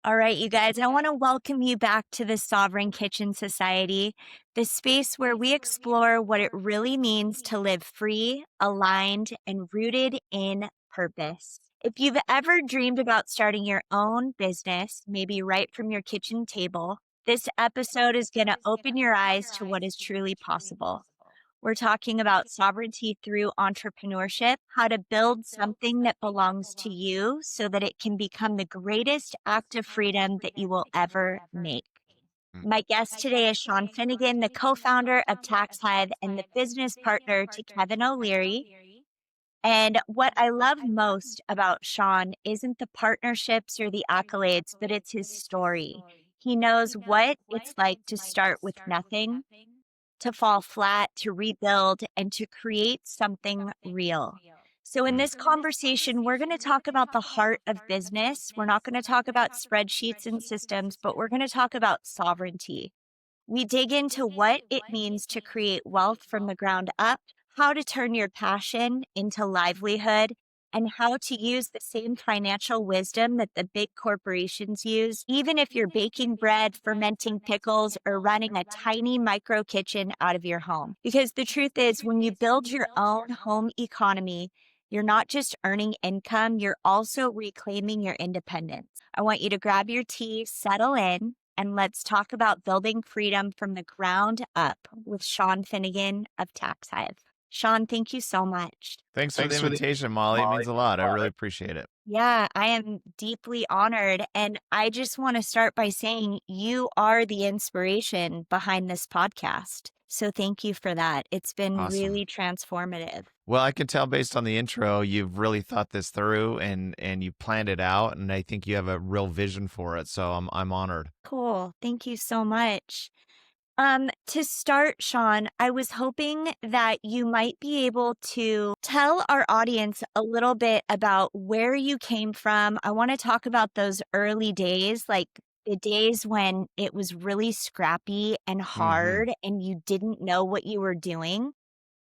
All right, you guys, I want to welcome you back to the Sovereign Kitchen Society, the space where we explore what it really means to live free, aligned, and rooted in purpose. If you've ever dreamed about starting your own business, maybe right from your kitchen table, this episode is going to open your eyes to what is truly possible. We're talking about sovereignty through entrepreneurship, how to build something that belongs to you so that it can become the greatest act of freedom that you will ever make. Mm. My guest today is Shawn Finnegan, the co founder of Tax Hive and the business partner to Kevin O'Leary. And what I love most about Shawn isn't the partnerships or the accolades, but it's his story. He knows what it's like to start with nothing, to fall flat, to rebuild, and to create something real. So, in this conversation, we're going to talk about the heart of business. We're not going to talk about spreadsheets and systems, but we're going to talk about sovereignty. We dig into what it means to create wealth from the ground up, how to turn your passion into livelihood, and how to use the same financial wisdom that the big corporations use, even if you're baking bread, fermenting pickles, or running a tiny micro kitchen out of your home. Because the truth is, when you build your own home economy, you're not just earning income, you're also reclaiming your independence. I want you to grab your tea, settle in, and let's talk about building freedom from the ground up with Shawn Finnegan of Tax Hive. Shawn, thank you so much. Thanks for the invitation, Molly. It means a lot. I really appreciate it. Yeah, I am deeply honored. And I just want to start by saying you are the inspiration behind this podcast. So thank you for that. It's been Awesome. really transformative. Well, I can tell based on the intro, you've really thought this through and you planned it out, and I think you have a real vision for it. So I'm honored. Cool. Thank you so much. To start, Shawn, I was hoping that you might be able to tell our audience a little bit about where you came from. I want to talk about those early days, like the days when it was really scrappy and Hmm. hard and you didn't know what you were doing.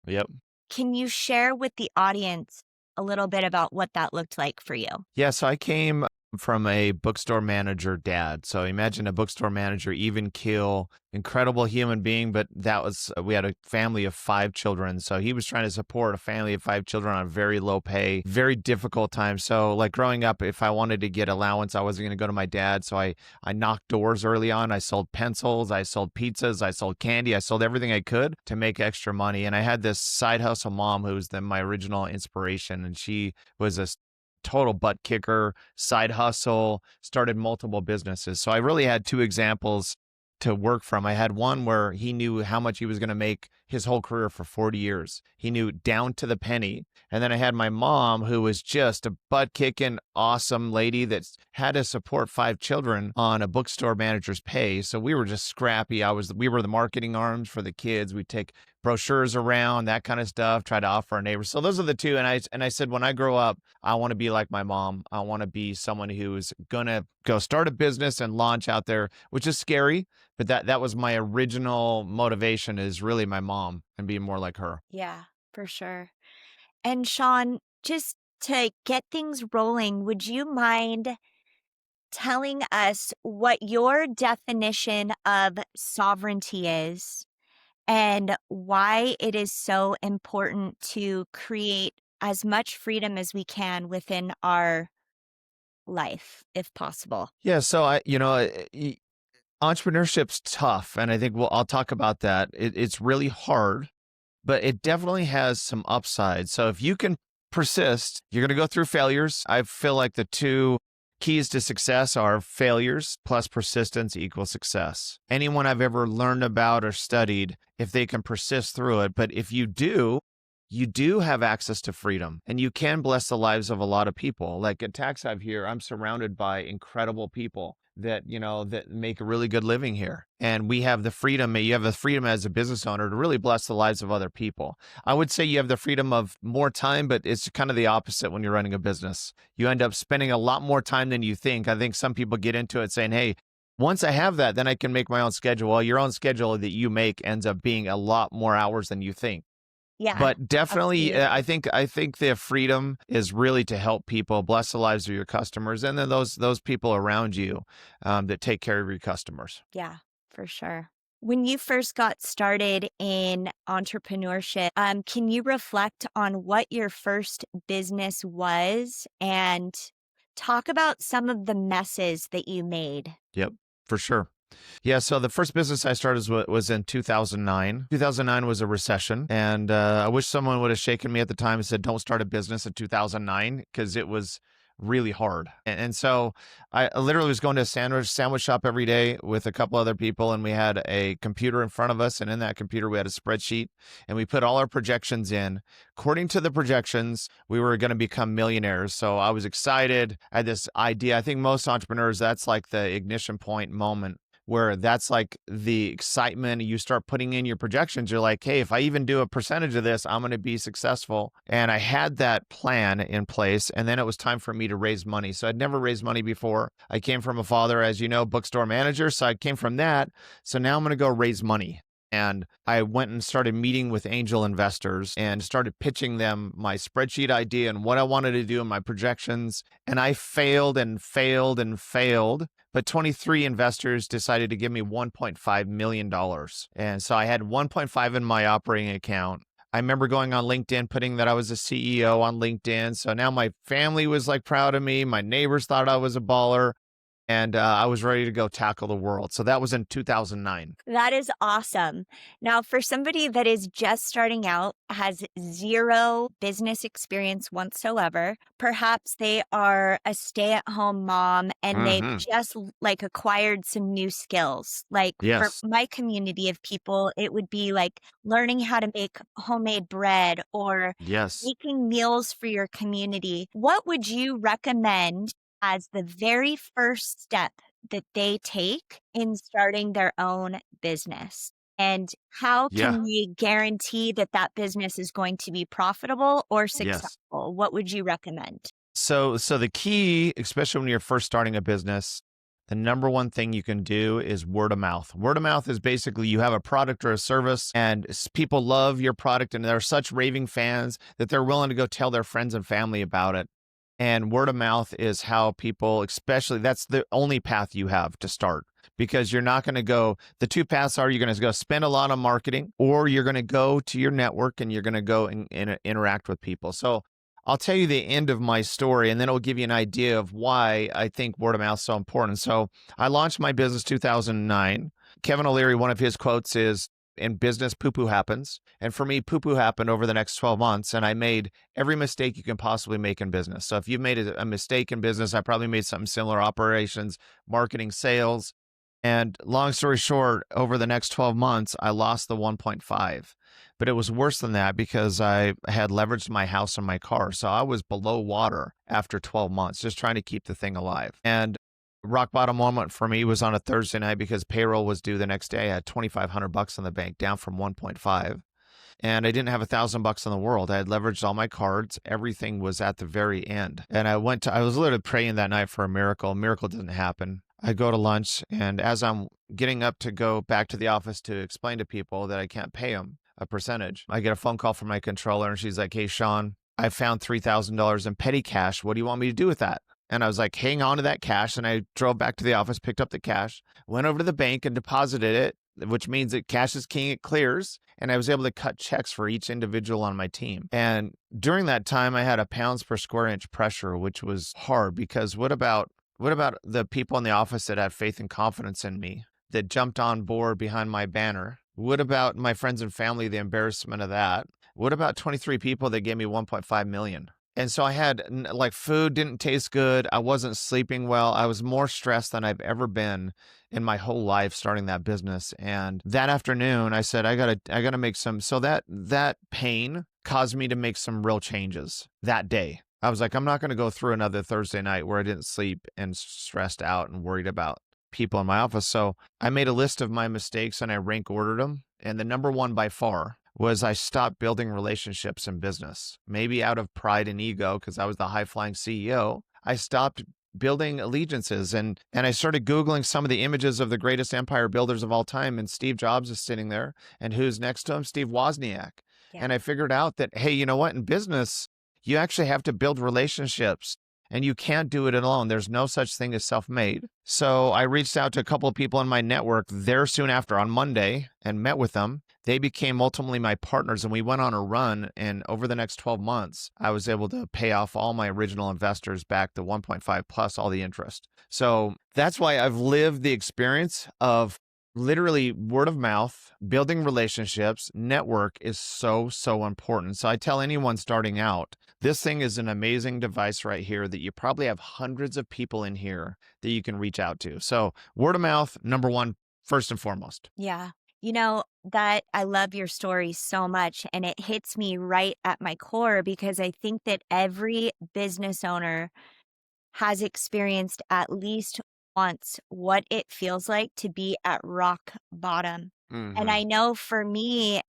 Yep. Can you share with the audience a little bit about what that looked like for you? Yeah, so I came from a bookstore manager dad. So imagine a bookstore manager, even keel, incredible human being, but we had a family of 5 children. So he was trying to support a family of 5 children on very low pay, very difficult time. So like growing up, if I wanted to get allowance, I wasn't going to go to my dad. So I knocked doors early on. I sold pencils, I sold pizzas, I sold candy, I sold everything I could to make extra money. And I had this side hustle mom who was my original inspiration. And she was a total butt kicker, side hustle, started multiple businesses. So I really had two examples to work from. I had one where he knew how much he was going to make his whole career for 40 years. He knew down to the penny. And then I had my mom, who was just a butt kicking, awesome lady that had to support 5 children on a bookstore manager's pay. So we were just scrappy. We were the marketing arms for the kids. We'd take brochures around, that kind of stuff, try to offer our neighbors. So those are the two. And I said, when I grow up, I want to be like my mom. I want to be someone who's gonna go start a business and launch out there, which is scary, but that was my original motivation, is really my mom and being more like her. Yeah, for sure. And Shawn, just to get things rolling, would you mind telling us what your definition of sovereignty is and why it is so important to create as much freedom as we can within our life, if possible? Yeah, so entrepreneurship's tough, and I think I'll talk about that. It's really hard, but it definitely has some upside. So if you can persist, you're going to go through failures. I feel like the two keys to success are failures plus persistence equals success. Anyone I've ever learned about or studied, if they can persist through it, but if you do have access to freedom and you can bless the lives of a lot of people. Like at Tax Hive here, I'm surrounded by incredible people that make a really good living here. And we have the freedom, you have the freedom as a business owner to really bless the lives of other people. I would say you have the freedom of more time, but it's kind of the opposite when you're running a business. You end up spending a lot more time than you think. I think some people get into it saying, hey, once I have that, then I can make my own schedule. Well, your own schedule that you make ends up being a lot more hours than you think. Yeah, But definitely, absolutely. I think the freedom is really to help people, bless the lives of your customers, and then those people around you that take care of your customers. Yeah, for sure. When you first got started in entrepreneurship, can you reflect on what your first business was and talk about some of the messes that you made? Yep, for sure. Yeah, so the first business I started was in 2009. 2009 was a recession, and I wish someone would have shaken me at the time and said, "Don't start a business in 2009," because it was really hard. And so I literally was going to a sandwich shop every day with a couple other people, and we had a computer in front of us, and in that computer we had a spreadsheet, and we put all our projections in. According to the projections, we were going to become millionaires. So I was excited. I had this idea. I think most entrepreneurs, that's like the ignition point moment where that's like the excitement. You start putting in your projections. You're like, hey, if I even do a percentage of this, I'm going to be successful. And I had that plan in place. And then it was time for me to raise money. So I'd never raised money before. I came from a father, as you know, bookstore manager. So I came from that. So now I'm going to go raise money. And I went and started meeting with angel investors and started pitching them my spreadsheet idea and what I wanted to do in my projections. And I failed and failed and failed. But 23 investors decided to give me $1.5 million. And so I had 1.5 in my operating account. I remember going on LinkedIn, putting that I was a CEO on LinkedIn. So now my family was like proud of me. My neighbors thought I was a baller. And I was ready to go tackle the world. So that was in 2009. That is awesome. Now, for somebody that is just starting out, has zero business experience whatsoever, perhaps they are a stay-at-home mom and they've Hmm. just like acquired some new skills. Like for Yes. my community of people, it would be like learning how to make homemade bread or Yes. making meals for your community. What would you recommend as the very first step that they take in starting their own business? And how Yeah. can we guarantee that that business is going to be profitable or Yes. successful? What would you recommend? So the key, especially when you're first starting a business, the number one thing you can do is word of mouth. Word of mouth is basically you have a product or a service and people love your product and they're such raving fans that they're willing to go tell their friends and family about it. And word of mouth is how people, especially, that's the only path you have to start because you're not going to go. The two paths are you're going to go spend a lot on marketing or you're going to go to your network and you're going to go and interact with people. So I'll tell you the end of my story and then it'll give you an idea of why I think word of mouth is so important. So I launched my business 2009. Kevin O'Leary, one of his quotes is, in business, poo poo happens. And for me, poo poo happened over the next 12 months. And I made every mistake you can possibly make in business. So if you've made a mistake in business, I probably made something similar: operations, marketing, sales. And long story short, over the next 12 months, I lost the 1.5. But it was worse than that because I had leveraged my house and my car. So I was below water after 12 months, just trying to keep the thing alive. And rock bottom moment for me was on a Thursday night because payroll was due the next day. I had 2,500 bucks in the bank, down from 1.5. And I didn't have 1,000 bucks in the world. I had leveraged all my cards. Everything was at the very end. And I was literally praying that night for a miracle. A miracle didn't happen. I go to lunch, and as I'm getting up to go back to the office to explain to people that I can't pay them a percentage, I get a phone call from my controller, and she's like, "Hey, Shawn, I found $3,000 in petty cash. What do you want me to do with that?" And I was like, hang on to that cash. And I drove back to the office, picked up the cash, went over to the bank and deposited it, which means that cash is king, it clears. And I was able to cut checks for each individual on my team. And during that time, I had a pounds per square inch pressure, which was hard because what about the people in the office that had faith and confidence in me, that jumped on board behind my banner? What about my friends and family, the embarrassment of that? What about 23 people that gave me 1.5 million? And so I had like food didn't taste good. I wasn't sleeping well. I was more stressed than I've ever been in my whole life starting that business. And that afternoon I said, I gotta make some. So that pain caused me to make some real changes that day. I was like, I'm not going to go through another Thursday night where I didn't sleep and stressed out and worried about people in my office. So I made a list of my mistakes and I rank ordered them. And the number one by far was I stopped building relationships in business. Maybe out of pride and ego, because I was the high flying CEO, I stopped building allegiances and I started Googling some of the images of the greatest empire builders of all time. And Steve Jobs is sitting there. And who's next to him? Steve Wozniak. Yeah. And I figured out that, hey, you know what? In business, you actually have to build relationships and you can't do it alone. There's no such thing as self made. So I reached out to a couple of people in my network there soon after on Monday and met with them. They became ultimately my partners and we went on a run. And over the next 12 months, I was able to pay off all my original investors back to 1.5 plus all the interest. So that's why I've lived the experience of literally word of mouth, building relationships, network is so, so important. So I tell anyone starting out, this thing is an amazing device right here that you probably have hundreds of people in here that you can reach out to. So word of mouth, number one, first and foremost. Yeah. You know, that I love your story so much, and it hits me right at my core because I think that every business owner has experienced at least once what it feels like to be at rock bottom. And Hmm. I know for me,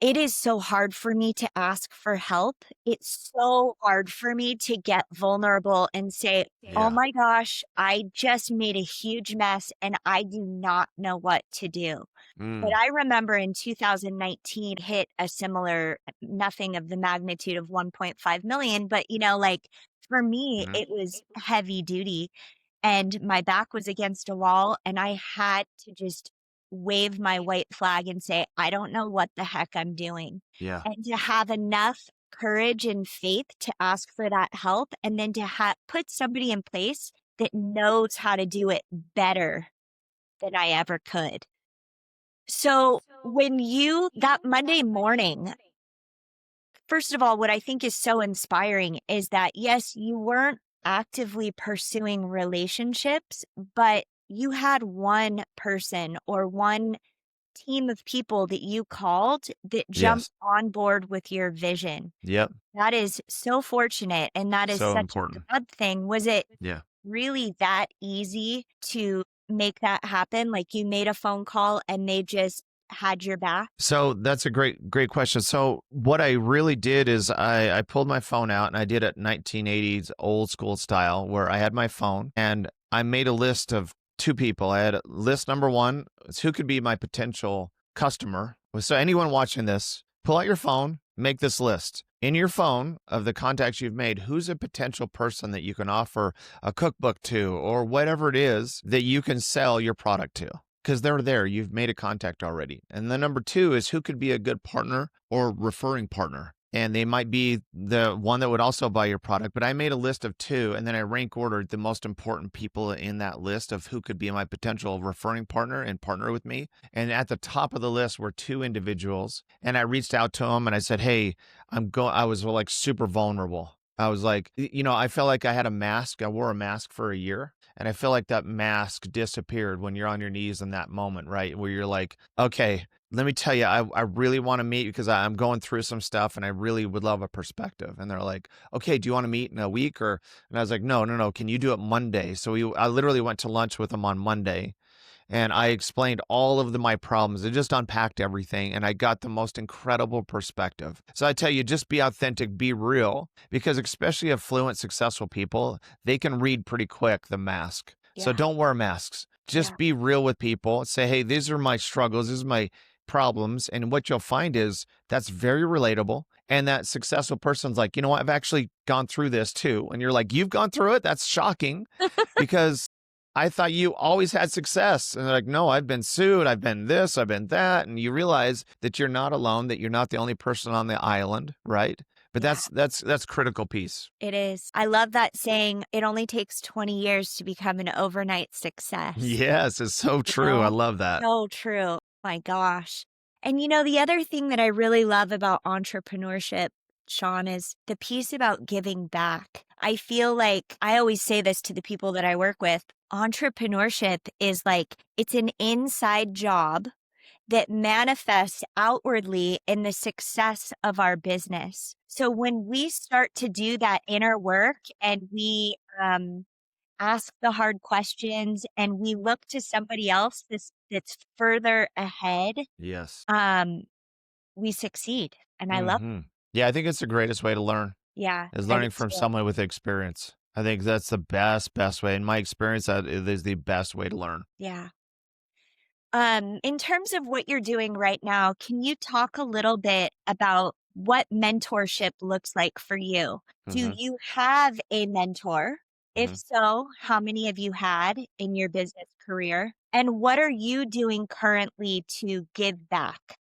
it is so hard for me to ask for help. It's so hard for me to get vulnerable and say, oh Yeah. my gosh, I just made a huge mess and I do not know what to do. But Mm. I remember in 2019 hit a similar nothing of the magnitude of 1.5 million, but, like, for me, Hmm. it was heavy duty, and my back was against a wall, and I had to just wave my white flag and say, "I don't know what the heck I'm doing." Yeah. And to have enough courage and faith to ask for that help, and then to put somebody in place that knows how to do it better than I ever could. So when you that Monday morning, first of all, what I think is so inspiring is that, yes, you weren't actively pursuing relationships, but you had one person or one team of people that you called that jumped Yes. on board with your vision. Yep. That is so fortunate, and that is So such a important. God thing. Was it Yeah. really that easy to make that happen? Like, you made a phone call and they just had your back? So that's a great question. So what I really did is I pulled my phone out and I did it 1980s old school style where I had my phone and I made a list of two people. I had list number one is who could be my potential customer. So anyone watching this, pull out your phone, make this list. In your phone of the contacts you've made, who's a potential person that you can offer a cookbook to or whatever it is that you can sell your product to? Because they're there. You've made a contact already. And then number two is who could be a good partner or referring partner. And they might be the one that would also buy your product. But I made a list of two, and then I rank ordered the most important people in that list of who could be my potential referring partner and partner with me. And at the top of the list were two individuals. And I reached out to them and I said, hey, I was like super vulnerable. I was like, I felt like I had a mask. I wore a mask for a year. And I feel like that mask disappeared when you're on your knees in that moment, right? Where you're like, okay, let me tell you, I really want to meet because I'm going through some stuff and I really would love a perspective. And they're like, okay, do you want to meet in a week? And I was like, no, no, no. Can you do it Monday? So I literally went to lunch with them on Monday and I explained all of my problems. I just unpacked everything and I got the most incredible perspective. So I tell you, just be authentic, be real, because especially affluent, successful people, they can read pretty quick the mask. So Yeah, don't wear masks. yeah, Just be real with people. Say, hey, these are my struggles, these are my problems. And what you'll find is that's very relatable. And that successful person's like, you know what? I've actually gone through this too. And you're like, you've gone through it? That's shocking because I thought you always had success. And they're like, no, I've been sued. I've been this, I've been that. And you realize that you're not alone, that you're not the only person on the island, right? But yeah. that's critical piece. It is. I love that saying, "It only takes 20 years to become an overnight success." Yes, it's so You true. I know? love that. So true. My gosh. And, the other thing that I really love about entrepreneurship, Shawn, is the piece about giving back. I feel like I always say this to the people that I work with. Entrepreneurship is like, it's an inside job that manifests outwardly in the success of our business. So when we start to do that inner work and we ask the hard questions and we look to somebody else that's further ahead, Yes. um, we succeed. And I love Hmm. Yeah, I think it's the greatest way to learn yeah, is I do learning from too. someone with experience. I think that's the best way. In my experience, that it is the best way to learn. Yeah. In terms of what you're doing right now, can you talk a little bit about what mentorship looks like for you? Do Hmm. you have a mentor? If Hmm. so, how many have you had in your business career? And what are you doing currently to give back?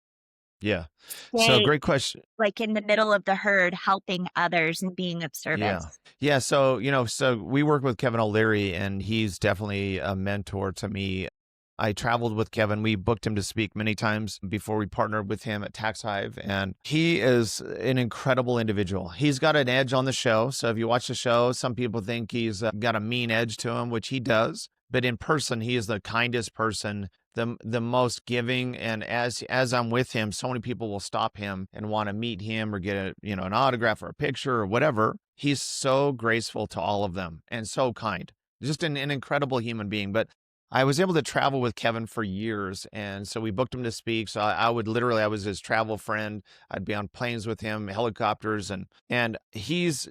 Yeah. So Stay great question. like in the middle of the herd, helping others and being of Yeah. service. Yeah. So, so we work with Kevin O'Leary, and he's definitely a mentor to me. I traveled with Kevin. We booked him to speak many times before we partnered with him at Tax Hive. And he is an incredible individual. He's got an edge on the show. So if you watch the show, some people think he's got a mean edge to him, which he does. But in person, he is the kindest person, the most giving. And as I'm with him, so many people will stop him and want to meet him or get an autograph or a picture or whatever. He's so graceful to all of them and so kind. Just an incredible human being. But I was able to travel with Kevin for years, and so we booked him to speak. So I was his travel friend. I'd be on planes with him, helicopters, and he's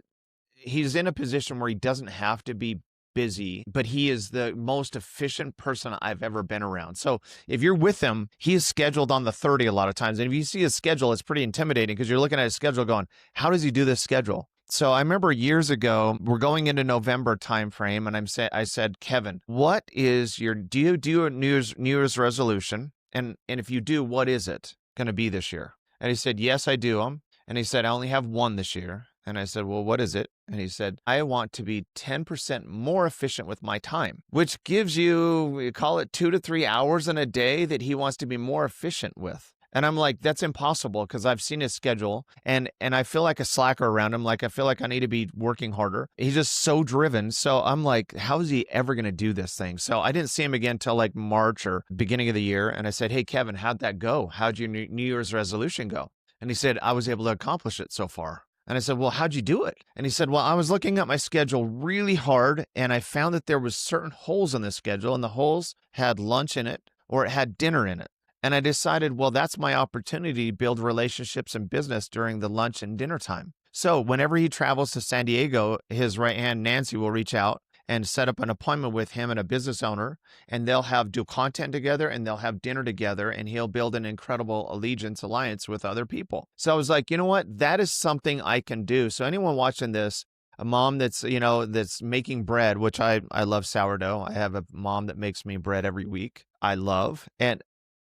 in a position where he doesn't have to be busy, but he is the most efficient person I've ever been around. So if you're with him, he is scheduled on the 30 a lot of times. And if you see his schedule, it's pretty intimidating because you're looking at his schedule going, how does he do this schedule? So I remember years ago, we're going into November timeframe, and I said, Kevin, what is your do you do a New Year's resolution? And if you do, what is it going to be this year? And he said, yes, I do them. And he said, I only have one this year. And I said, well, what is it? And he said, I want to be 10% more efficient with my time, which gives you, we call it 2 to 3 hours in a day that he wants to be more efficient with. And I'm like, that's impossible because I've seen his schedule and I feel like a slacker around him. Like I feel like I need to be working harder. He's just so driven. So I'm like, how is he ever going to do this thing? So I didn't see him again till like March or beginning of the year. And I said, hey, Kevin, how'd that go? How'd your New Year's resolution go? And he said, I was able to accomplish it so far. And I said, well, how'd you do it? And he said, well, I was looking at my schedule really hard and I found that there was certain holes in the schedule and the holes had lunch in it or it had dinner in it. And I decided, well, that's my opportunity to build relationships and business during the lunch and dinner time. So whenever he travels to San Diego, his right hand, Nancy, will reach out and set up an appointment with him and a business owner, and they'll do content together and they'll have dinner together, and he'll build an incredible alliance with other people. So I was like, you know what? That is something I can do. So anyone watching this, a mom that's making bread, which I love sourdough. I have a mom that makes me bread every week. I love. And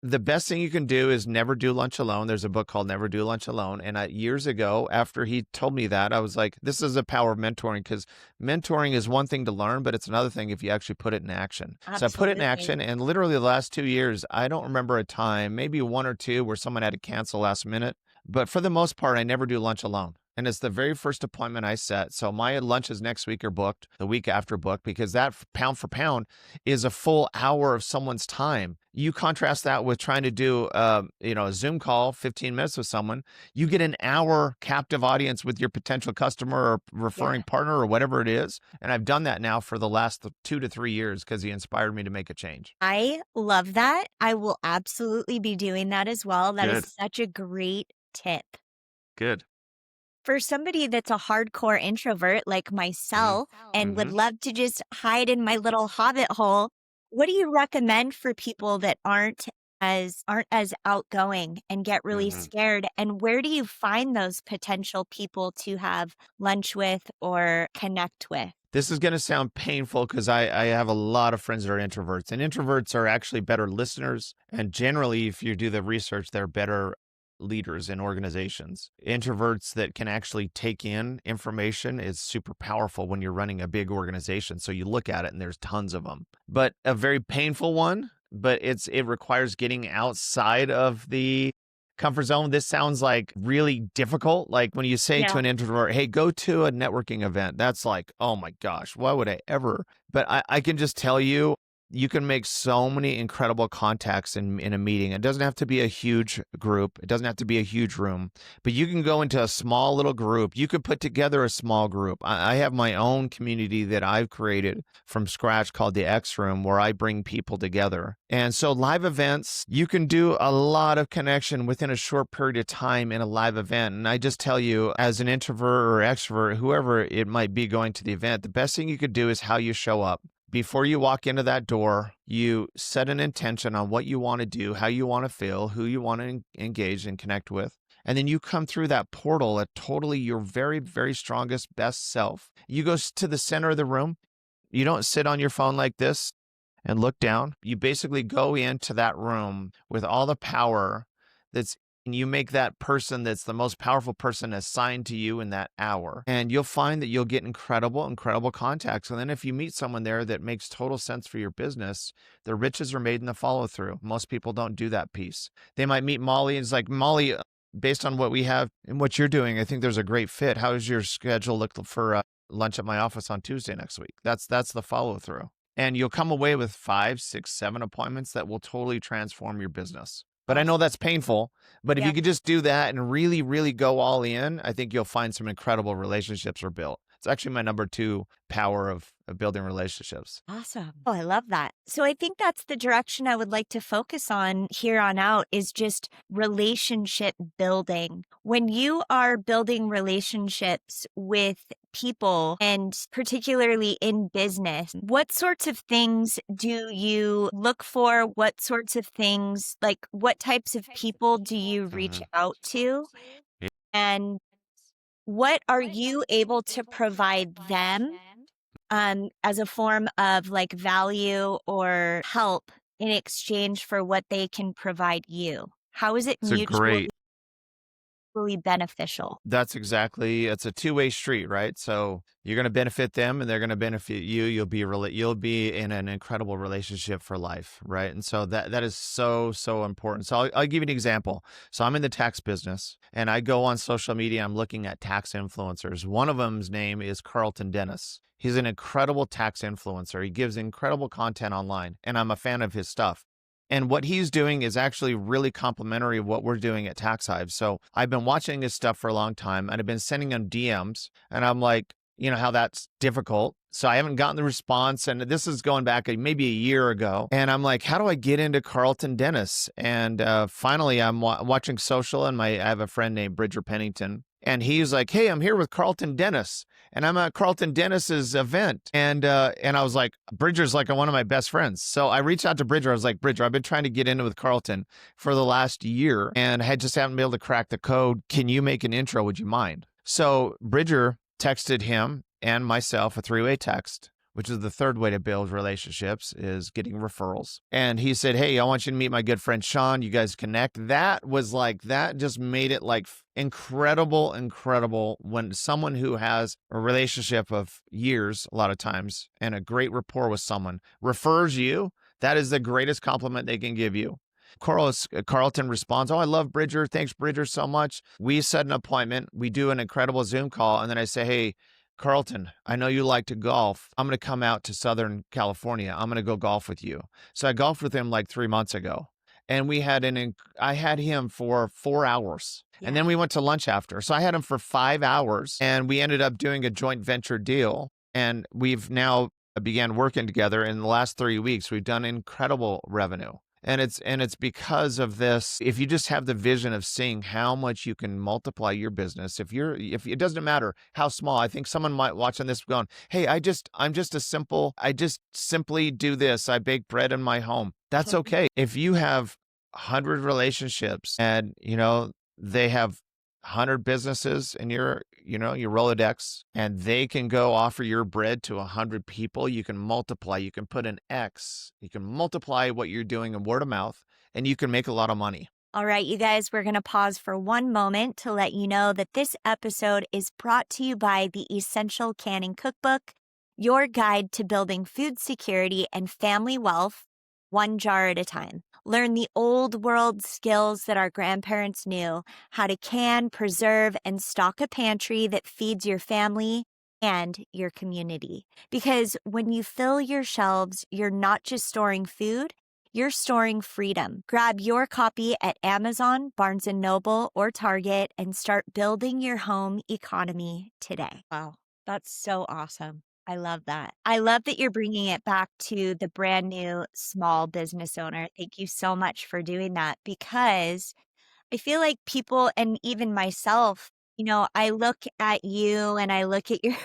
the best thing you can do is never do lunch alone. There's a book called Never Do Lunch Alone. And years ago, after he told me that, I was like, this is the power of mentoring, because mentoring is one thing to learn, but it's another thing if you actually put it in action. So I put it in Absolutely. action. And literally the last 2 years, I don't remember a time, maybe one or two, where someone had to cancel last minute. But for the most part, I never do lunch alone. And it's the very first appointment I set. So my lunches next week are booked, the week after booked, because that pound for pound is a full hour of someone's time. You contrast that with trying to do, a Zoom call, 15 minutes with someone. You get an hour captive audience with your potential customer or referring Yeah. partner or whatever it is. And I've done that now for the last 2 to 3 years because he inspired me to make a change. I love that. I will absolutely be doing that as well. That is Good, such a great tip. good. For somebody that's a hardcore introvert like Hmm. myself and would Hmm. love to just hide in my little hobbit hole, what do you recommend for people that aren't as outgoing and get really Hmm. scared? And where do you find those potential people to have lunch with or connect with? This is going to sound painful because I have a lot of friends that are introverts, and introverts are actually better listeners. And generally, if you do the research, they're better leaders in organizations. Introverts that can actually take in information is super powerful when you're running a big organization. So you look at it and there's tons of them. But a very painful one, but it requires getting outside of the comfort zone. This sounds like really difficult. Like when you say to Yeah. an introvert, hey, go to a networking event, that's like, oh my gosh, why would I ever? But I can just tell you, you can make so many incredible contacts in a meeting. It doesn't have to be a huge group. It doesn't have to be a huge room, but you can go into a small little group. You could put together a small group. I have my own community that I've created from scratch called the X Room, where I bring people together. And so live events, you can do a lot of connection within a short period of time in a live event. And I just tell you, as an introvert or extrovert, whoever it might be going to the event, the best thing you could do is how you show up. Before you walk into that door, you set an intention on what you want to do, how you want to feel, who you want to engage and connect with. And then you come through that portal at totally your very, very strongest, best self. You go to the center of the room. You don't sit on your phone like this and look down. You basically go into that room with all the power that's and you make that person that's the most powerful person assigned to you in that hour. And you'll find that you'll get incredible, incredible contacts. And then if you meet someone there that makes total sense for your business, the riches are made in the follow through. Most people don't do that piece. They might meet Molly and it's like, Molly, based on what we have and what you're doing, I think there's a great fit. How does your schedule look for lunch at my office on Tuesday next week? That's the follow through. And you'll come away with 5, 6, 7 appointments that will totally transform your business. But I know that's painful. But if you Yep. could just do that and really, really go all in, I think you'll find some incredible relationships are built. It's actually my number 2 power of building relationships. Awesome. Oh, I love that. So I think that's the direction I would like to focus on here on out is just relationship building. When you are building relationships with people and particularly in business, what sorts of things do you look for? What sorts of things, like what types of people do you reach Mhm. out to? Yeah. And what are you able to provide them as a form of like value or help in exchange for what they can provide you? How is it It's a mutually great beneficial? That's exactly it's a two-way street, right? So you're going to benefit them and they're going to benefit you. You'll be in an incredible relationship for life, right? And so that is so important. So I'll give you an example. So I'm in the tax business and I go on social media. I'm looking at tax influencers. One of them's name is Carlton Dennis. He's an incredible tax influencer. He gives incredible content online and I'm a fan of his stuff. And what he's doing is actually really complementary of what we're doing at Tax Hive. So I've been watching his stuff for a long time and I've been sending him DMs and I'm like, you know how that's difficult. So I haven't gotten the response. And this is going back maybe a year ago. And I'm like, how do I get into Carlton Dennis? And finally, I'm watching social and I have a friend named Bridger Pennington. And he's like, hey, I'm here with Carlton Dennis. And I'm at Carlton Dennis's event. And I was like, Bridger's like one of my best friends. So I reached out to Bridger. I was like, Bridger, I've been trying to get in with Carlton for the last year and I just haven't been able to crack the code. Can you make an intro? Would you mind? So Bridger texted him and myself a 3-way text, which is the third way to build relationships is getting referrals. And he said, hey, I want you to meet my good friend, Shawn. You guys connect. That just made it like incredible when someone who has a relationship of years, a lot of times, and a great rapport with someone refers you. That is the greatest compliment they can give you. Carlton responds, oh, I love Bridger. Thanks, Bridger, so much. We set an appointment. We do an incredible Zoom call. And then I say, hey, Carlton, I know you like to golf. I'm going to come out to Southern California. I'm going to go golf with you. So I golfed with him like 3 months ago. And I had him for 4 hours. And then we went to lunch after. So I had him for 5 hours and we ended up doing a joint venture deal. And we've now began working together in the last 3 weeks. We've done incredible revenue. And it's because of this. If you just have the vision of seeing how much you can multiply your business, if it doesn't matter how small, I think someone might watch on this going, hey, I just simply do this. I bake bread in my home. That's okay. If you have 100 relationships and, they have 100 businesses in your Rolodex and they can go offer your bread to 100 people, you can multiply, you can put an X, you can multiply what you're doing in word of mouth and you can make a lot of money. All right, you guys, we're going to pause for one moment to let you know that this episode is brought to you by the Essential Canning Cookbook, your guide to building food security and family wealth, one jar at a time. Learn the old world skills that our grandparents knew, how to can, preserve, and stock a pantry that feeds your family and your community. Because when you fill your shelves, you're not just storing food, you're storing freedom. Grab your copy at Amazon, Barnes & Noble, or Target and start building your home economy today. Wow, that's so awesome. I love that. I love that you're bringing it back to the brand new small business owner. Thank you so much for doing that because I feel like people and even myself, I look at you and I look at your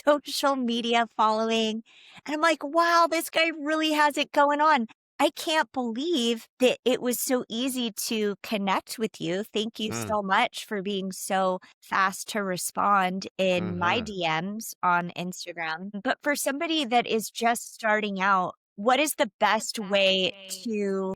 social media following. And I'm like, wow, this guy really has it going on. I can't believe that it was so easy to connect with you. Thank you Mm, so much for being so fast to respond in my mhm. DMs on Instagram. But for somebody that is just starting out, what is the best way to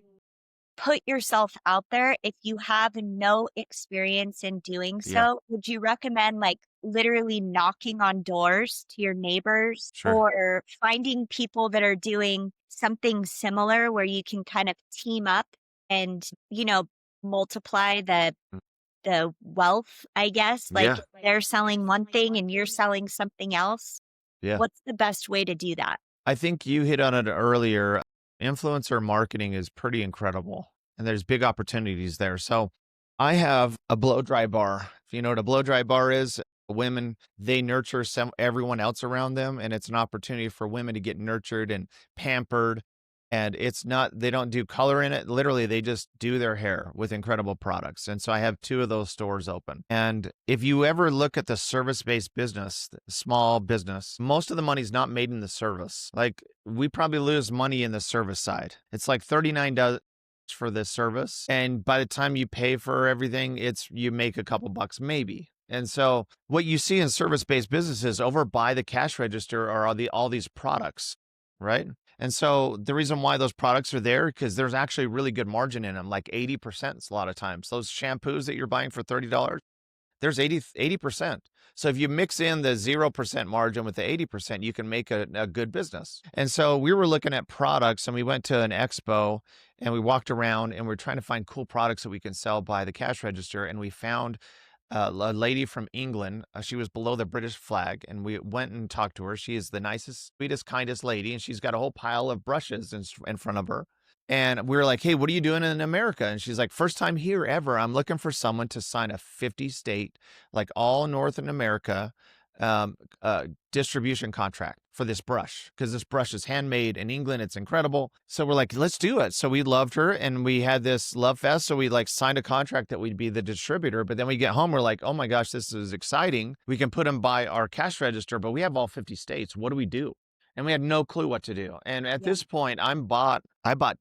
put yourself out there if you have no experience in doing Yeah, so? Would you recommend like literally knocking on doors to your neighbors sure. or finding people that are doing something similar where you can kind of team up and, multiply Mm, the wealth, I guess? Like yeah, they're selling one thing and you're selling something else. yeah. What's the best way to do that? I think you hit on it earlier. Influencer marketing is pretty incredible, and there's big opportunities there. So, I have a blow dry bar. If you know what a blow dry bar is, women they nurture everyone else around them, and it's an opportunity for women to get nurtured and pampered. And it's not they don't do color in it. Literally, they just do their hair with incredible products. And so I have two of those stores open. And if you ever look at the service-based business, small business, most of the money's not made in the service. Like we probably lose money in the service side. It's like $39 for this service. And by the time you pay for everything, you make a couple bucks maybe. And so what you see in service-based businesses over by the cash register are all these products, right? And so the reason why those products are there, because there's actually really good margin in them, like 80% a lot of times. Those shampoos that you're buying for $30, there's 80%. So if you mix in the 0% margin with the 80%, you can make a good business. And so we were looking at products and we went to an expo and we walked around and we're trying to find cool products that we can sell by the cash register. And we found a lady from England. She was below the British flag, and we went and talked to her. She is the nicest, sweetest, kindest lady, and she's got a whole pile of brushes in front of her. And we were like, "Hey, what are you doing in America?" And she's like, "First time here ever. I'm looking for someone to sign a 50 state, like all North America, distribution contract for this brush because this brush is handmade in England. It's incredible." So we're like, "Let's do it." So we loved her and we had this love fest. So we like signed a contract that we'd be the distributor. But then we get home, we're like, "Oh my gosh, this is exciting. We can put them by our cash register, but we have all 50 states. What do we do?" And we had no clue what to do. And at Yeah. this point, I bought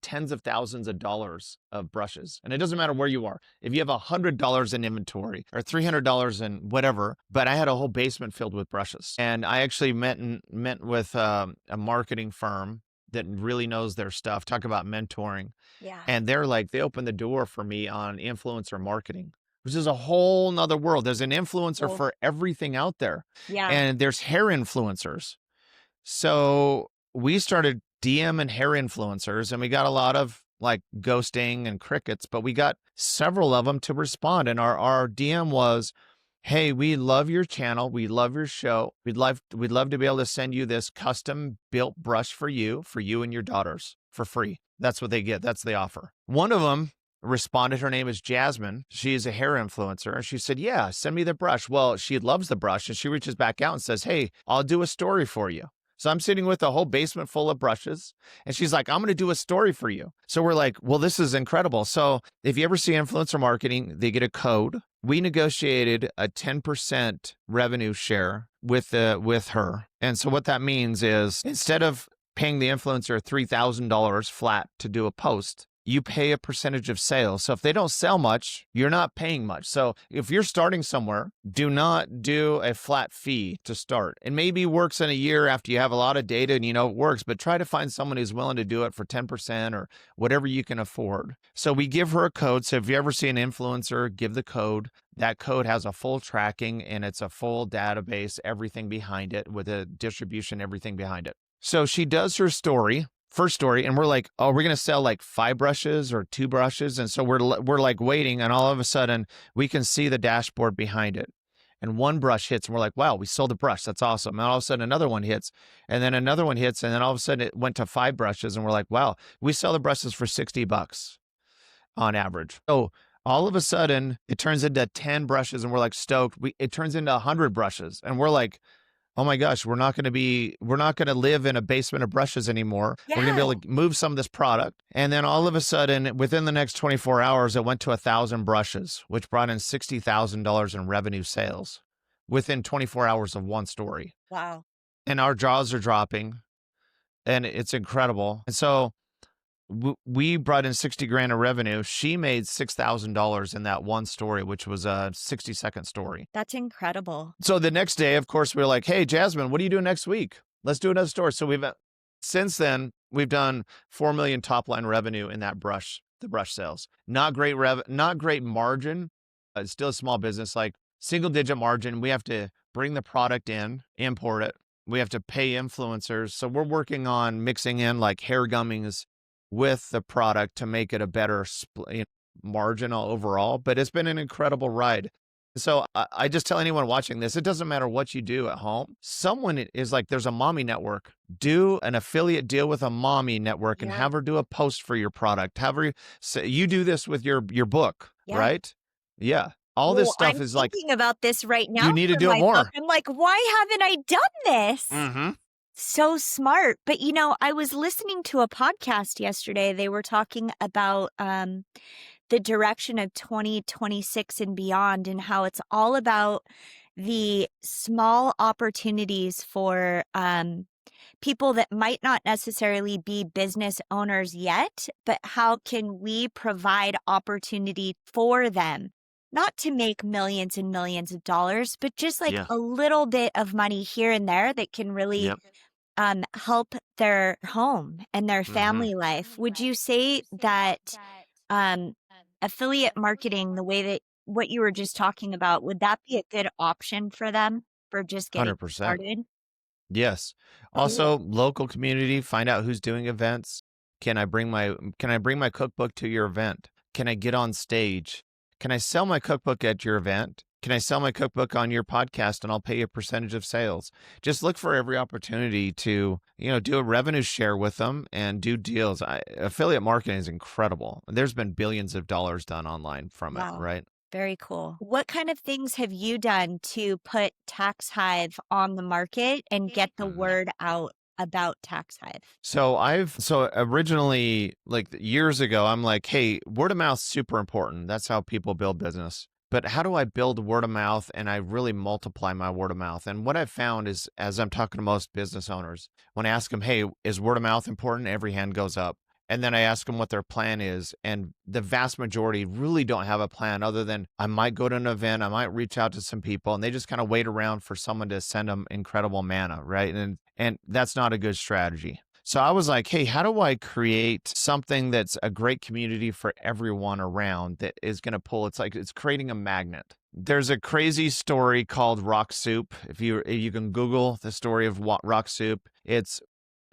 tens of thousands of dollars of brushes. And it doesn't matter where you are. If you have $100 in inventory or $300 in whatever, but I had a whole basement filled with brushes. And I actually met with a marketing firm that really knows their stuff. Talk about mentoring. Yeah. And they opened the door for me on influencer marketing, which is a whole nother world. There's an influencer Cool. for everything out there. Yeah. And there's hair influencers. So we started DM and hair influencers, and we got a lot of like ghosting and crickets, but we got several of them to respond. And our DM was, "Hey, we love your channel. We love your show. We'd love to be able to send you this custom built brush for you and your daughters for free." That's what they get. That's the offer. One of them responded. Her name is Jasmine. She is a hair influencer. And she said, "Yeah, send me the brush." Well, she loves the brush and she reaches back out and says, "Hey, I'll do a story for you." So I'm sitting with a whole basement full of brushes. And she's like, "I'm going to do a story for you." So we're like, well, this is incredible. So if you ever see influencer marketing, they get a code. We negotiated a 10% revenue share with her. And so what that means is instead of paying the influencer $3,000 flat to do a post, you pay a percentage of sales. So if they don't sell much, you're not paying much. So if you're starting somewhere, do not do a flat fee to start. It maybe works in a year after you have a lot of data and you know it works, but try to find someone who's willing to do it for 10% or whatever you can afford. So we give her a code. So if you ever see an influencer, give the code. That code has a full tracking and it's a full database, everything behind it with a distribution, everything behind it. So she does her first story, and we're like, "Oh, we're going to sell like 5 brushes or 2 brushes." And so we're like waiting, and all of a sudden we can see the dashboard behind it. And one brush hits and we're like, "Wow, we sold a brush. That's awesome." And all of a sudden another one hits, and then another one hits, and then all of a sudden it went to 5 brushes and we're like, "Wow, we sell the brushes for $60 on average." So all of a sudden it turns into 10 brushes and we're like stoked. It turns into 100 brushes and we're like, "Oh my gosh, we're not going to live in a basement of brushes anymore. We're going to be Yeah. able to move some of this product." And then all of a sudden, within the next 24 hours, it went to 1,000 brushes, which brought in $60,000 in revenue sales within 24 hours of one story. Wow. And our jaws are dropping and it's incredible. And so we brought in 60 grand of revenue. She made $6,000 in that one story, which was a 60-second story. That's incredible. So the next day, of course, we were like, hey, Jasmine, what are you doing next week? Let's do another story. So since then, we've done 4 million top line revenue in the brush sales. Not great margin. It's still a small business, like single digit margin. We have to bring the product in, import it. We have to pay influencers. So we're working on mixing in like hair gummies with the product to make it a better margin overall. But it's been an incredible ride. So I just tell anyone watching this, it doesn't matter what you do at home. Someone is like, there's a mommy network. Do an affiliate deal with a mommy network and Yeah. have her do a post for your product. Have her say, you do this with your book, Yeah. right? Yeah. All this Well, stuff I'm is like, thinking about this right now you need to for do it my book. more. I'm like, why haven't I done this? Mm-hmm. So smart. But I was listening to a podcast yesterday. They were talking about the direction of 2026 and beyond, and how it's all about the small opportunities for people that might not necessarily be business owners yet, but how can we provide opportunity for them? Not to make millions and millions of dollars, but just like Yeah. a little bit of money here and there that can really Yep. help their home and their Mm-hmm. family life. Would you say that um, affiliate marketing, the way that what you were just talking about, would that be a good option for them for just getting 100%. started? Yes. Cool. Also, local community, find out who's doing events. Can I bring my cookbook to your event? Can I get on stage? Can I sell my cookbook at your event? Can I sell my cookbook on your podcast and I'll pay you a percentage of sales? Just look for every opportunity to, do a revenue share with them and do deals. Affiliate marketing is incredible. There's been billions of dollars done online from it, Wow. right? Very cool. What kind of things have you done to put Tax Hive on the market and get the word out about Tax Hive? So originally, like years ago, I'm like, hey, word of mouth super important. That's how people build business. But how do I build word of mouth and I really multiply my word of mouth? And what I've found is, as I'm talking to most business owners, when I ask them, hey, is word of mouth important? Every hand goes up. And then I ask them what their plan is. And the vast majority really don't have a plan other than I might go to an event, I might reach out to some people, and they just kind of wait around for someone to send them incredible manna, right? And that's not a good strategy. So I was like, hey, how do I create something that's a great community for everyone around that is going to pull? It's like it's creating a magnet. There's a crazy story called Rock Soup. If you can Google the story of Rock Soup, it's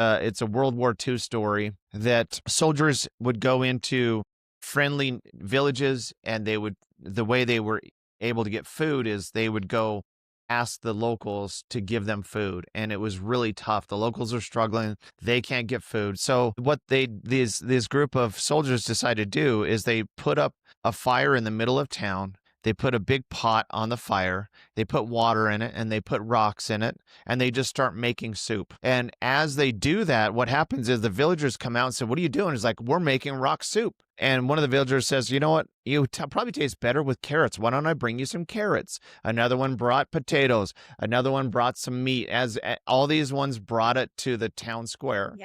a World War II story that soldiers would go into friendly villages and the way they were able to get food is they would go ask the locals to give them food. And it was really tough. The locals are struggling. They can't get food. So what this group of soldiers decided to do is they put up a fire in the middle of town. They put a big pot on the fire, they put water in it, and they put rocks in it, and they just start making soup. And as they do that, what happens is the villagers come out and say, what are you doing? It's like, we're making rock soup. And one of the villagers says, you know what? You probably taste better with carrots. Why don't I bring you some carrots? Another one brought potatoes. Another one brought some meat. As all these ones brought it to the town square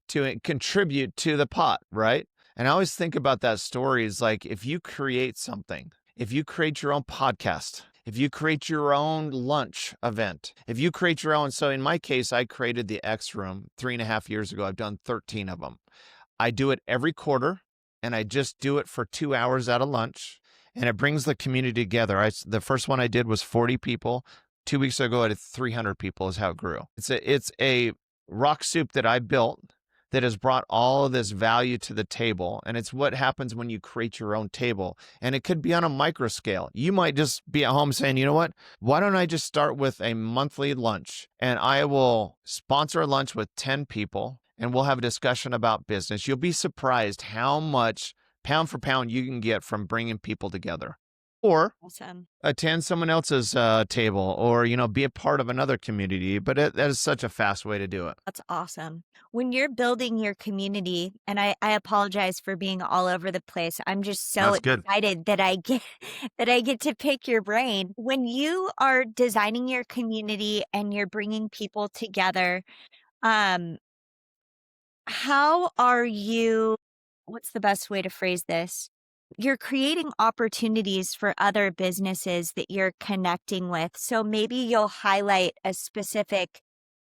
to contribute to the pot, right? And I always think about that story is like, if you create something, if you create your own podcast, if you create your own lunch event, if you create your own, so in my case, I created the X Room 3.5 years ago. I've done 13 of them. I do it every quarter and I just do it for 2 hours at a lunch and it brings the community together. The first one I did was 40 people. 2 weeks ago, I did 300 people is how it grew. It's a rock soup that I built that has brought all of this value to the table. And it's what happens when you create your own table. And it could be on a micro scale. You might just be at home saying, you know what? Why don't I just start with a monthly lunch and I will sponsor a lunch with 10 people and we'll have a discussion about business. You'll be surprised how much pound for pound you can get from bringing people together. or Awesome. attend someone else's table, or be a part of another community. But that is such a fast way to do it. That's awesome. When you're building your community, and I apologize for being all over the place. I'm just so That's good. excited that I get that I get to pick your brain. When you are designing your community and you're bringing people together, um, how are you what's the best way to phrase this? You're creating opportunities for other businesses that you're connecting with. So maybe you'll highlight a specific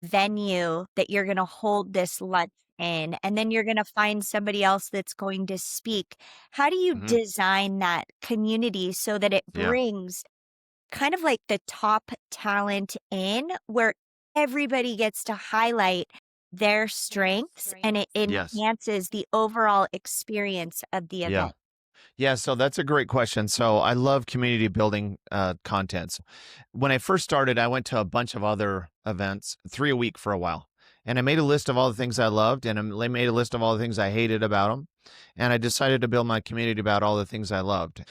venue that you're gonna hold this lunch in, and then you're gonna find somebody else that's going to speak. How do you Hmm. design that community so that it Yeah. brings kind of like the top talent in, where everybody gets to highlight their strengths and it Yes. enhances the overall experience of the Yeah. event? Yeah, so that's a great question. So I love community building contents. When I first started, I went to a bunch of other events, 3 a week for a while. And I made a list of all the things I loved, and I made a list of all the things I hated about them. And I decided to build my community about all the things I loved.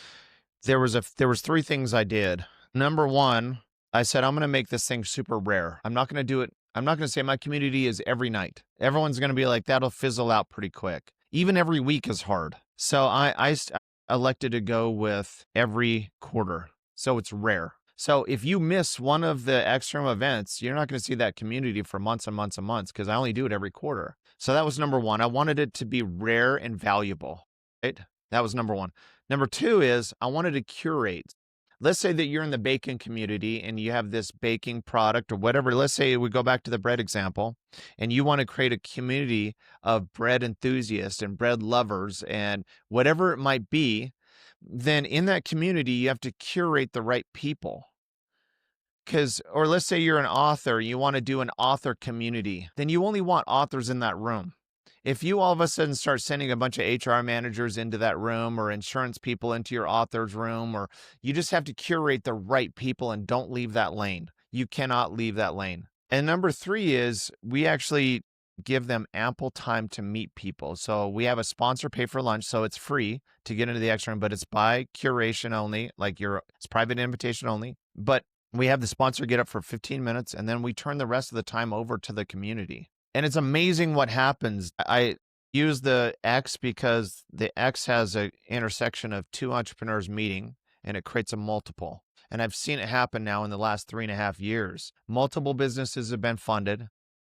There was 3 things I did. Number 1, I said, I'm gonna make this thing super rare. I'm not gonna say my community is every night. Everyone's gonna be like, that'll fizzle out pretty quick. Even every week is hard. So I elected to go with every quarter. So it's rare. So if you miss one of the extreme events, you're not gonna see that community for months and months and months because I only do it every quarter. So that was number 1. I wanted it to be rare and valuable, right? That was number 1. Number 2 is I wanted to curate. Let's say that you're in the baking community and you have this baking product or whatever. Let's say we go back to the bread example and you want to create a community of bread enthusiasts and bread lovers and whatever it might be. Then in that community, you have to curate the right people. Or let's say you're an author, you want to do an author community, then you only want authors in that room. If you all of a sudden start sending a bunch of HR managers into that room or insurance people into your author's room, or you just have to curate the right people and don't leave that lane. You cannot leave that lane. And number 3 is we actually give them ample time to meet people. So we have a sponsor pay for lunch, so it's free to get into the extra room, but it's by curation only, it's private invitation only. But we have the sponsor get up for 15 minutes and then we turn the rest of the time over to the community. And it's amazing what happens. I use the X because the X has an intersection of 2 entrepreneurs meeting and it creates a multiple. And I've seen it happen now in the last 3.5 years. Multiple businesses have been funded.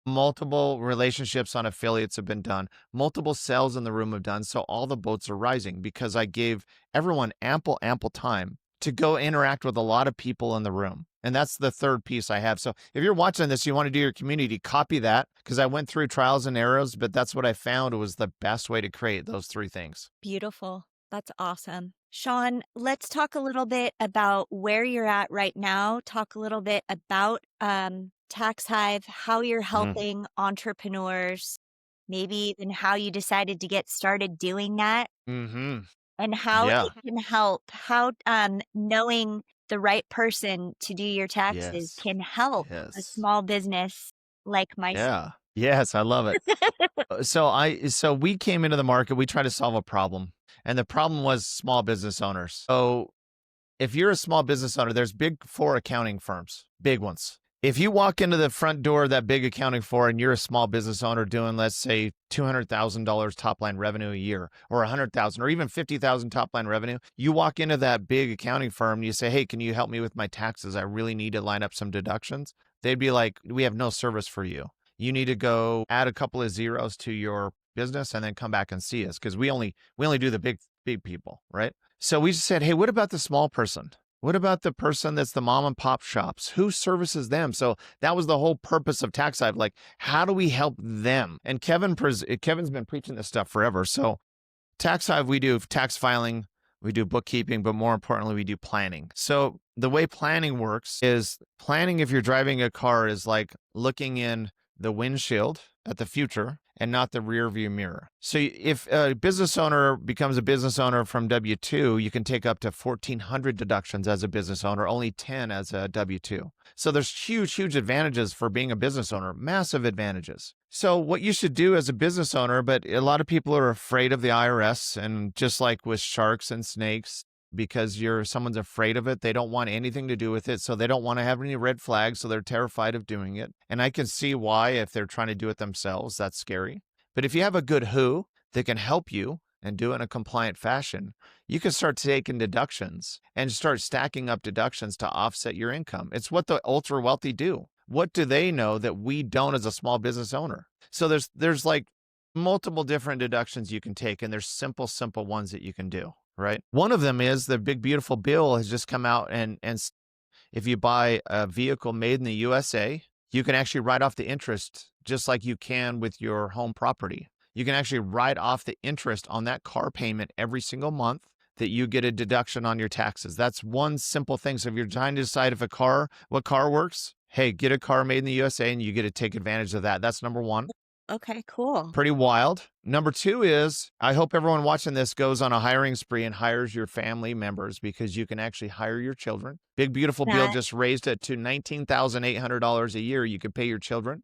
Multiple relationships on affiliates have been done. Multiple sales in the room have done. So all the boats are rising because I gave everyone ample time to go interact with a lot of people in the room. And that's the third piece I have. So if you're watching this, you want to do your community, copy that because I went through trials and errors, but that's what I found was the best way to create those 3 things. Beautiful. That's awesome. Shawn, let's talk a little bit about where you're at right now. Talk a little bit about Tax Hive, how you're Mhm. helping entrepreneurs, maybe even how you decided to get started doing that, Mhm. and how Yeah. it can help, how knowing the right person to do your taxes Yes. can help a Yes. small business like myself. Yeah. Yes, I love it. So we came into the market, we tried to solve a problem, and the problem was small business owners. So if you're a small business owner, there's big 4 accounting firms, big ones. If you walk into the front door of that big accounting firm and you're a small business owner doing, let's say, $200,000 top line revenue a year, or 100,000, or even 50,000 top line revenue, you walk into that big accounting firm and you say, "Hey, can you help me with my taxes? I really need to line up some deductions." They'd be like, "We have no service for you. You need to go add a couple of zeros to your business and then come back and see us because we only do the big people, right?" So we just said, hey, what about the small person? What about the person that's the mom and pop shops? Who services them? So that was the whole purpose of Tax Hive. Like, how do we help them? And Kevin's been preaching this stuff forever. So Tax Hive, we do tax filing, we do bookkeeping, but more importantly, we do planning. So the way planning works is planning if you're driving a car is like looking in the windshield at the future and not the rear view mirror. So if a business owner becomes a business owner from W-2, you can take up to 1,400 deductions as a business owner, only 10 as a W-2. So there's huge advantages for being a business owner, massive advantages. So what you should do as a business owner, but a lot of people are afraid of the IRS, and just like with sharks and snakes, because someone's afraid of it. They don't want anything to do with it. So they don't want to have any red flags. So they're terrified of doing it. And I can see why, if they're trying to do it themselves, that's scary. But if you have a good who that can help you and do it in a compliant fashion, you can start taking deductions and start stacking up deductions to offset your income. It's what the ultra wealthy do. What do they know that we don't as a small business owner? So there's like multiple different deductions you can take, and there's simple ones that you can do, right? One of them is the big beautiful bill has just come out, and if you buy a vehicle made in the USA, you can actually write off the interest just like you can with your home property. You can actually write off the interest on that car payment every single month, that you get a deduction on your taxes. That's one simple thing. So if you're trying to decide what car works, hey, get a car made in the USA and you get to take advantage of that. That's number one. Okay, cool. Pretty wild. Number two is, I hope everyone watching this goes on a hiring spree and hires your family members, because you can actually hire your children. Big Beautiful Bill That just raised it to $19,800 a year. You can pay your children,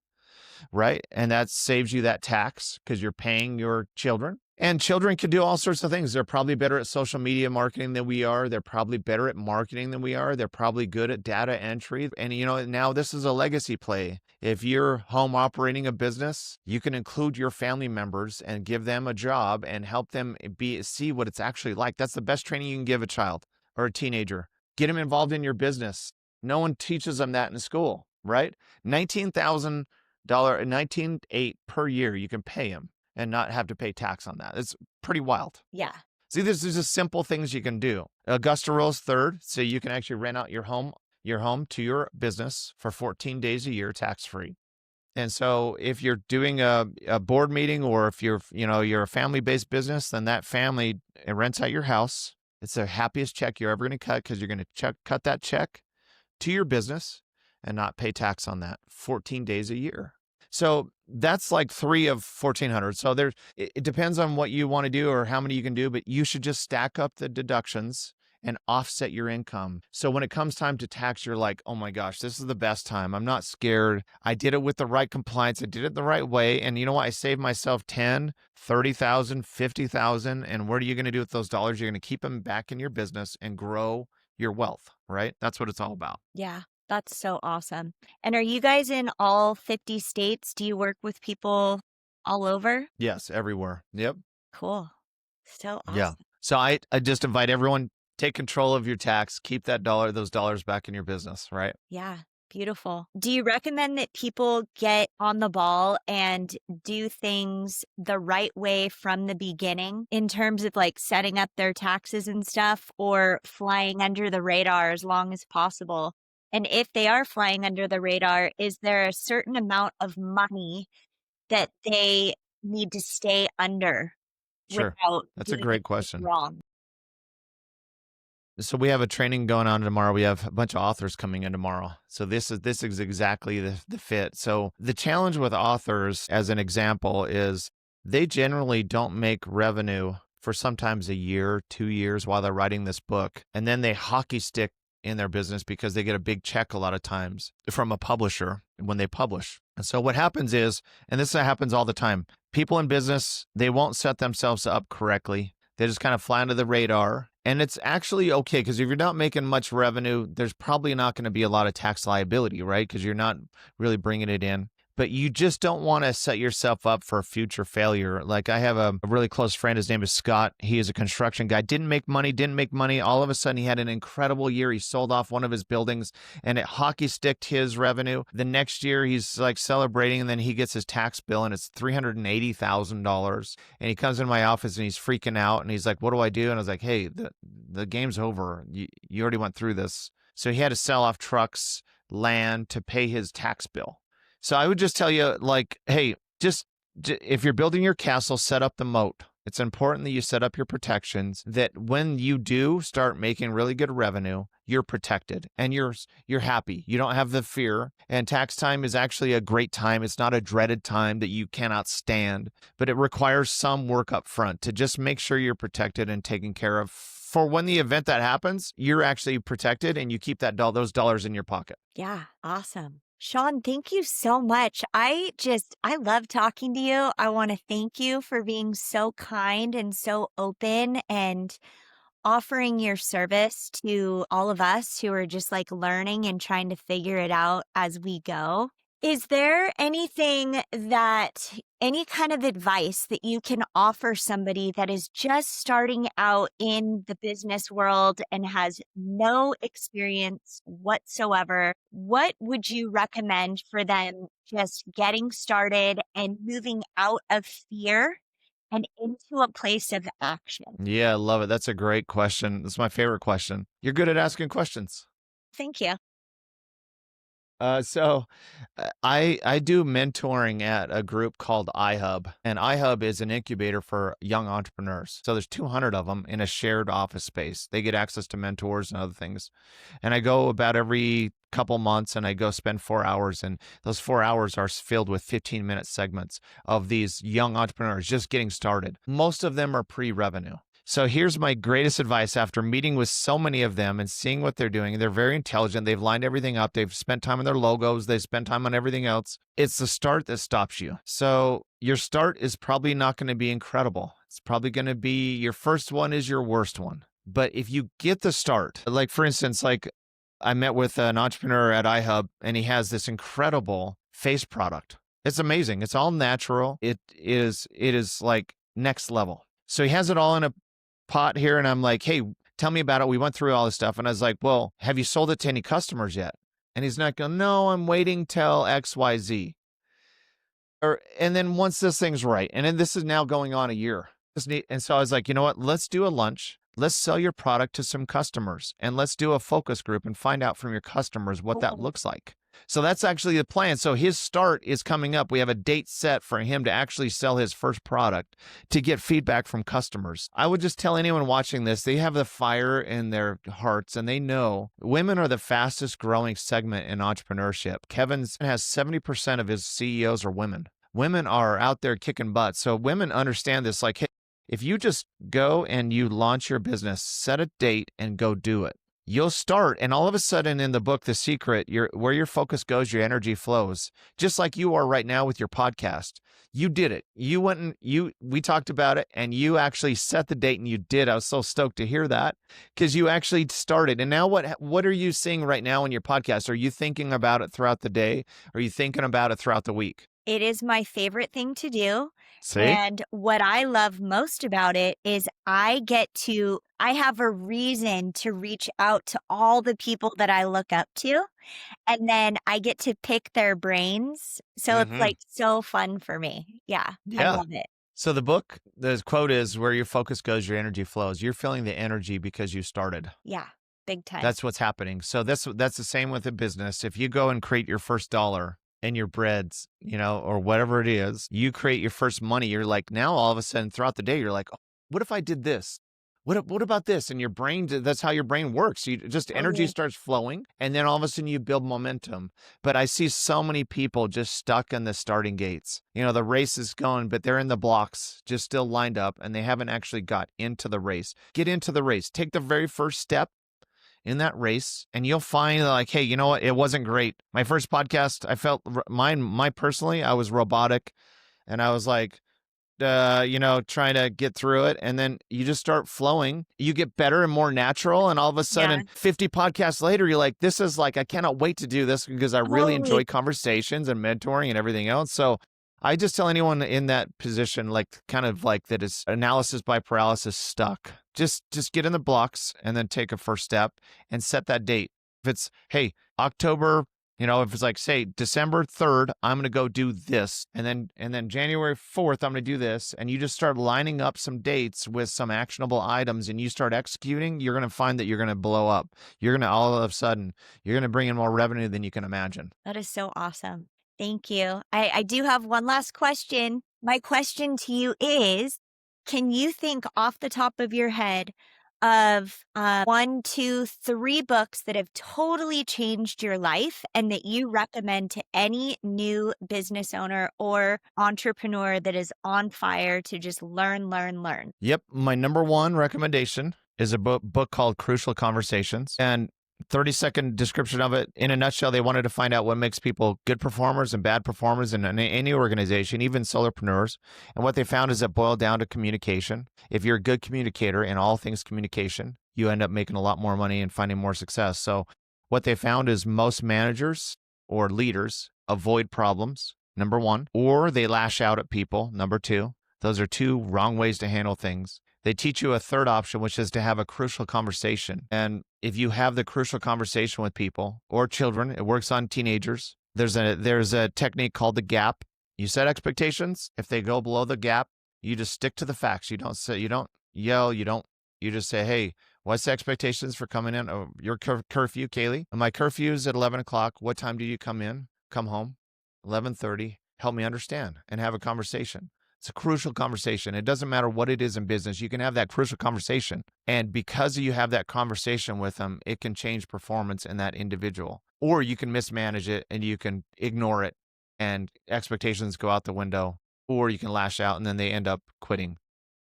right? And that saves you that tax because you're paying your children. And children can do all sorts of things. They're probably better at social media marketing than we are. They're probably better at marketing than we are. They're probably good at data entry. And, now this is a legacy play. If you're home operating a business, you can include your family members and give them a job and help them see what it's actually like. That's the best training you can give a child or a teenager. Get them involved in your business. No one teaches them that in school, right? $19,000, 19,800 per year you can pay them and not have to pay tax on that. It's pretty wild. yeah. See, there's just simple things you can do. Augusta rules third, so you can actually rent out your home to your business for 14 days a year, tax free. And so if you're doing a board meeting, or if you're a family-based business, then that family rents out your house. It's the happiest check you're ever going to cut, because you're going to cut that check to your business and not pay tax on that 14 days a year. So that's like 3 of 1,400. So it depends on what you want to do or how many you can do, but you should just stack up the deductions and offset your income. So when it comes time to tax, you're like, oh my gosh, this is the best time. I'm not scared. I did it with the right compliance. I did it the right way. And you know what? I saved myself 10, 30,000, 50,000. And what are you going to do with those dollars? You're going to keep them back in your business and grow your wealth, right? That's what it's all about. Yeah. That's so awesome. And are you guys in all 50 states? Do you work with people all over? Yes, everywhere. Yep. Cool. So Yeah. awesome. So I just invite everyone, take control of your tax, keep those dollars back in your business, right? Yeah. Beautiful. Do you recommend that people get on the ball and do things the right way from the beginning, in terms of like setting up their taxes and stuff, or flying under the radar as long as possible? And if they are flying under the radar, is there a certain amount of money that they need to stay under Sure. without That's a doing great anything question. wrong? So we have a training going on tomorrow. We have a bunch of authors coming in tomorrow. So this is exactly the fit. So the challenge with authors, as an example, is they generally don't make revenue for sometimes a year, 2 years while they're writing this book. And then they hockey stick in their business because they get a big check a lot of times from a publisher when they publish. And so what happens is, and this happens all the time, people in business, they won't set themselves up correctly. They just kind of fly under the radar. And it's actually okay, because if you're not making much revenue, there's probably not going to be a lot of tax liability, right? Because you're not really bringing it in. But you just don't want to set yourself up for future failure. Like, I have a really close friend. His name is Scott. He is a construction guy. Didn't make money. All of a sudden, he had an incredible year. He sold off one of his buildings and it hockey sticked his revenue. The next year, he's like celebrating, and then he gets his tax bill and it's $380,000. And he comes in my office and he's freaking out. And he's like, what do I do? And I was like, hey, the game's over. You already went through this. So he had to sell off trucks, land to pay his tax bill. So I would just tell you, like, hey, if you're building your castle, set up the moat. It's important that you set up your protections, that when you do start making really good revenue, you're protected and you're happy. You don't have the fear. And tax time is actually a great time. It's not a dreaded time that you cannot stand, but it requires some work up front to just make sure you're protected and taken care of. For when the event that happens, you're actually protected and you keep those dollars in your pocket. Yeah. Awesome. Shawn, thank you so much. I love talking to you. I want to thank you for being so kind and so open and offering your service to all of us who are just like learning and trying to figure it out as we go. Is there anything that, any kind of advice that you can offer somebody that is just starting out in the business world and has no experience whatsoever? What would you recommend for them just getting started and moving out of fear and into a place of action? Yeah, I love it. That's a great question. That's my favorite question. You're good at asking questions. Thank you. So I do mentoring at a group called iHub, and iHub is an incubator for young entrepreneurs. So there's 200 of them in a shared office space. They get access to mentors and other things. And I go about every couple months and I go spend 4 hours, and those 4 hours are filled with 15-minute segments of these young entrepreneurs just getting started. Most of them are pre-revenue. So here's my greatest advice after meeting with so many of them and seeing what they're doing. They're very intelligent. They've lined everything up. They've spent time on their logos. They spent time on everything else. It's the start that stops you. So your start is probably not going to be incredible. It's probably going to be your first one is your worst one. But if you get the start, like for instance, like I met with an entrepreneur at iHub and he has this incredible face product. It's amazing. It's all natural. It is like next level. So he has it all in a pot here, and I'm like, hey, tell me about it. We went through all this stuff, and I was like, well, have you sold it to any customers yet? And he's not going, no, I'm waiting till XYZ. And then once this thing's right, and then this is now going on a year. And so I was like, you know what? Let's do a lunch. Let's sell your product to some customers, and let's do a focus group and find out from your customers what that looks like. So that's actually the plan. So his start is coming up. We have a date set for him to actually sell his first product to get feedback from customers. I would just tell anyone watching this, they have the fire in their hearts and they know women are the fastest growing segment in entrepreneurship. Kevin's has 70% of his CEOs are women. Women are out there kicking butt. So women understand this like, hey, if you just go and you launch your business, set a date and go do it. You'll start, and all of a sudden in the book, The Secret, where your focus goes, your energy flows. Just like you are right now with your podcast. You did it. You went and we talked about it, and you actually set the date and you did. I was so stoked to hear that because you actually started. And now what are you seeing right now in your podcast? Are you thinking about it throughout the day? Are you thinking about it throughout the week? It is my favorite thing to do. See? And what I love most about it is I have a reason to reach out to all the people that I look up to. And then I get to pick their brains. So it's Mm-hmm. like so fun for me. Yeah, I Yeah. love it. So the quote is where your focus goes, your energy flows. You're feeling the energy because you started. Yeah, big time. That's what's happening. So that's the same with a business. If you go and create your first dollar in your breads, or whatever it is, you create your first money. You're like, now all of a sudden throughout the day, you're like, oh, what if I did this? What about this? And your brain, that's how your brain works. You just energy Totally. starts flowing and then all of a sudden you build momentum. But I see so many people just stuck in the starting gates. The race is going, but they're in the blocks, just still lined up, and they haven't actually got into the race. Get into the race. Take the very first step in that race, and you'll find like, hey, you know what? It wasn't great. My first podcast, I felt my personally, I was robotic, and I was like, trying to get through it. And then you just start flowing. You get better and more natural. And all of a Yeah, sudden, 50 podcasts later, you're like, this is like, I cannot wait to do this because I really totally. enjoy conversations and mentoring and everything else. So I just tell anyone in that position, like kind of like that is analysis by paralysis stuck. Just get in the blocks and then take a first step and set that date. If it's, hey, October, if it's like, say, December 3rd, I'm going to go do this. And then January 4th, I'm going to do this. And you just start lining up some dates with some actionable items and you start executing, you're going to find that you're going to blow up. You're going to all of a sudden, you're going to bring in more revenue than you can imagine. That is so awesome. Thank you. I do have one last question. My question to you is, can you think off the top of your head of one, two, three books that have totally changed your life and that you recommend to any new business owner or entrepreneur that is on fire to just learn, learn, learn? Yep. My number one recommendation is a book called Crucial Conversations. And 30-second description of it. In a nutshell, they wanted to find out what makes people good performers and bad performers in any organization, even solopreneurs. And what they found is it boiled down to communication. If you're a good communicator in all things communication, you end up making a lot more money and finding more success. So what they found is most managers or leaders avoid problems, number one, or they lash out at people, number two. Those are two wrong ways to handle things. They teach you a third option, which is to have a crucial conversation. And if you have the crucial conversation with people or children, it works on teenagers. There's a technique called the gap. You set expectations. If they go below the gap, you just stick to the facts. You don't yell. You just say, hey, what's the expectations for coming in? Oh, your curfew, Kaylee. My curfew is at 11 o'clock. What time do you come home? 11:30. Help me understand and have a conversation. It's a crucial conversation. It doesn't matter what it is in business. You can have that crucial conversation. And because you have that conversation with them, it can change performance in that individual. Or you can mismanage it and you can ignore it and expectations go out the window. Or you can lash out and then they end up quitting.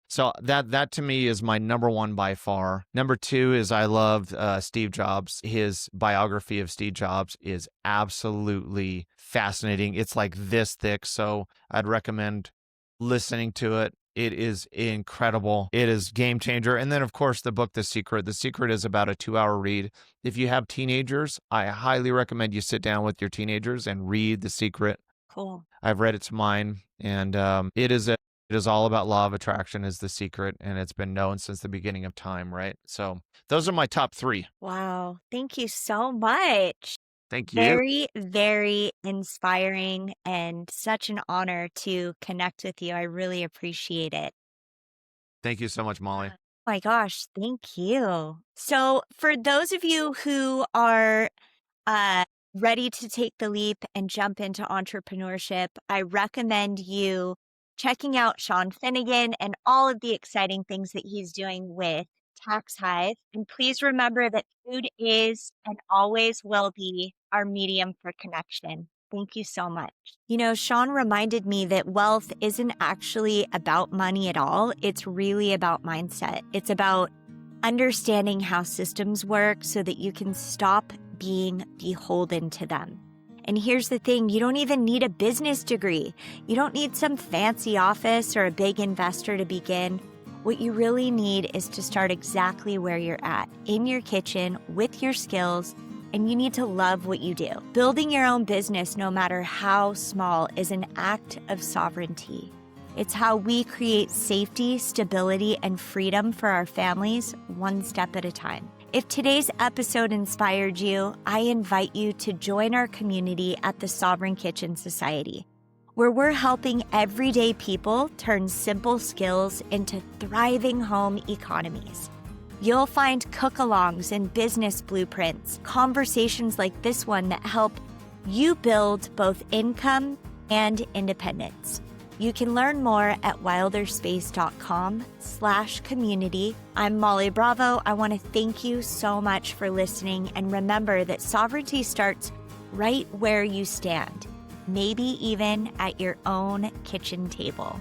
So that to me is my number one by far. Number two is I loved Steve Jobs. His biography of Steve Jobs is absolutely fascinating. It's like this thick. So I'd recommend listening to it. It is incredible. It is game changer. And then, of course, the book, The Secret. The Secret is about a 2-hour read. If you have teenagers, I highly recommend you sit down with your teenagers and read The Secret. Cool. I've read it to mine, and it is all about law of attraction is The Secret, and it's been known since the beginning of time, right? So those are my top three. Wow. Thank you so much. Thank you. Very, very inspiring and such an honor to connect with you. I really appreciate it. Thank you so much, Molly. Oh my gosh, thank you. So, for those of you who are uh, ready to take the leap and jump into entrepreneurship, I recommend you checking out Shawn Finnegan and all of the exciting things that he's doing with Tax Hive. And please remember that food is and always will be our medium for connection. Thank you so much. You know, Shawn reminded me that wealth isn't actually about money at all. It's really about mindset. It's about understanding how systems work so that you can stop being beholden to them. And here's the thing, you don't even need a business degree. You don't need some fancy office or a big investor to begin. What you really need is to start exactly where you're at, in your kitchen, with your skills, and you need to love what you do. Building your own business, no matter how small, is an act of sovereignty. It's how we create safety, stability, and freedom for our families, one step at a time. If today's episode inspired you, I invite you to join our community at the Sovereign Kitchen Society, where we're helping everyday people turn simple skills into thriving home economies. You'll find cook-alongs and business blueprints, conversations like this one that help you build both income and independence. You can learn more at wilderspace.com/community. I'm Molly Bravo. I want to thank you so much for listening. And remember that sovereignty starts right where you stand, maybe even at your own kitchen table.